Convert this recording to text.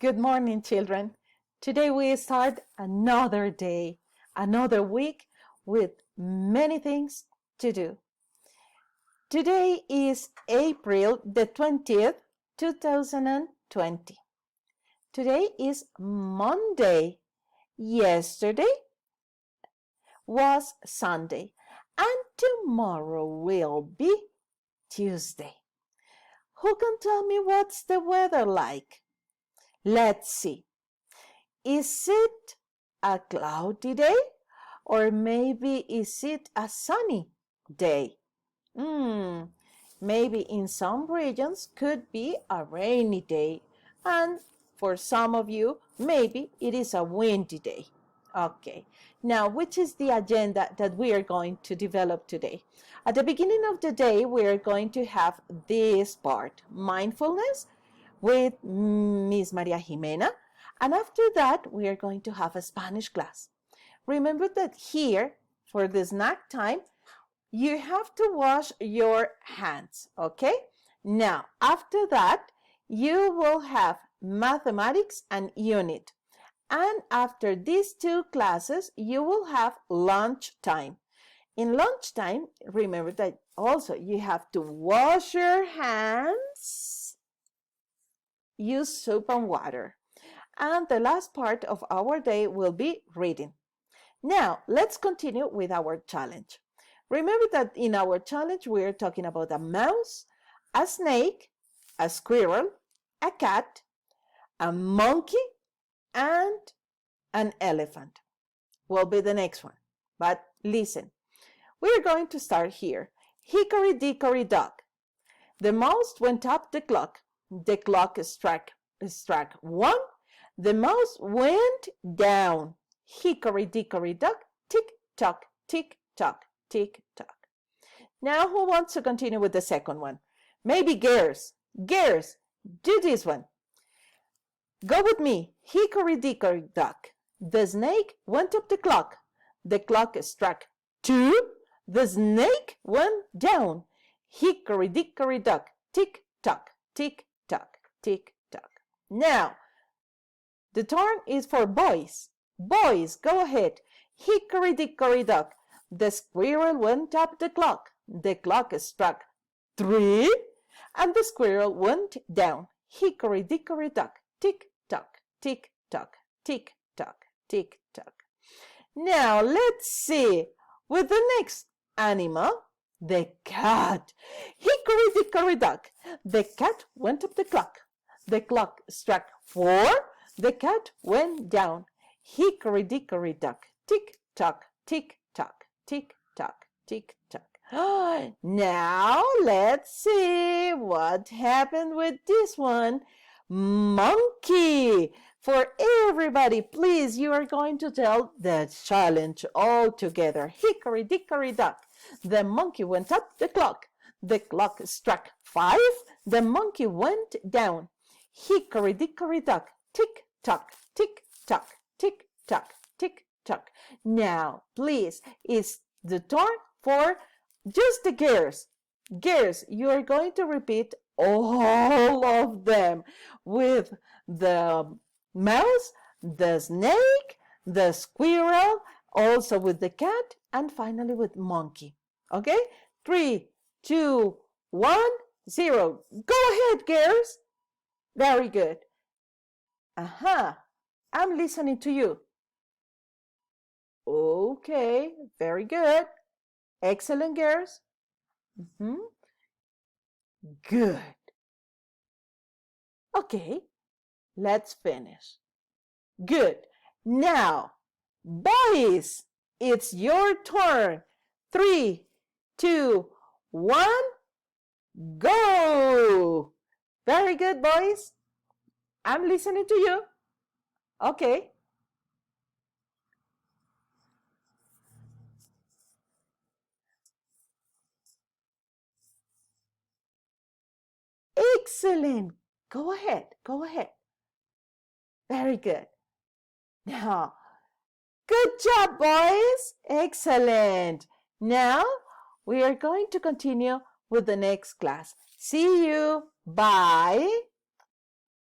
Good morning, children. Today we start another day, another week with many things to do. Today is April the 20th, 2020. Today is Monday. Yesterday was Sunday, and tomorrow will be Tuesday. Who can tell me what's the weather like? Let's see. Is it a cloudy day? Or maybe is it a sunny day? Maybe in some regions could be a rainy day. And for some of you, maybe it is a windy day. Okay, now which is the agenda that we are going to develop today? At the beginning of the day, we are going to have this part, mindfulness, with Miss Maria Jimena. And after that, we are going to have a Spanish class. Remember that here, for the snack time, you have to wash your hands, okay? Now, after that, you will have mathematics and unit. And after these two classes, you will have lunch time. In lunchtime, remember that also you have to wash your hands, use soap and water. And the last part of our day will be reading. Now, let's continue with our challenge. Remember that in our challenge, we're talking about a mouse, a snake, a squirrel, a cat, a monkey, and an elephant. Will be the next one. But listen, we're going to start here. Hickory dickory dock. The mouse went up the clock. The clock struck 1. The mouse went down. Hickory dickory dock, tick tock, tick tock, tick tock. Now who wants to continue with the second one? Maybe girls. Girls, do this one. Go with me. Hickory dickory dock. The snake went up the clock. The clock struck 2. The snake went down. Hickory dickory dock, tick tock, tick tock, tick tock. Now, the turn is for boys. Boys, go ahead. Hickory dickory dock. The squirrel went up the clock. The clock struck 3, and the squirrel went down. Hickory dickory dock. Tick tock, tick tock, tick tock, tick tock. Now, let's see with the next animal, the cat. Hickory dickory dock. The cat went up the clock. The clock struck 4. The cat went down. Hickory dickory dock. Tick tock, tick tock, tick tock, tick tock. Now let's see what happened with this one. Monkey. For everybody, please, you are going to tell the challenge all together. Hickory dickory dock. The monkey went up the clock. The clock struck 5. The monkey went down. Hickory dickory dock. Tick tock, tick tock, tick tock, tick tock. Now, please, it's the turn for just the girls. Girls, you are going to repeat all of them with the mouse, the snake, the squirrel, also with the cat, and finally with monkey. Okay? 3, 2, 1, 0. Go ahead, girls. Very good. I'm listening to you. Okay, very good. Excellent, girls. Good. Okay, let's finish. Good. Now, boys, it's your turn. 3, 2, 1, go. Very good, boys. I'm listening to you. Okay. Excellent. Go ahead. Go ahead. Very good. Now, good job, boys. Excellent. Now, we are going to continue with the next class. See you. Bye.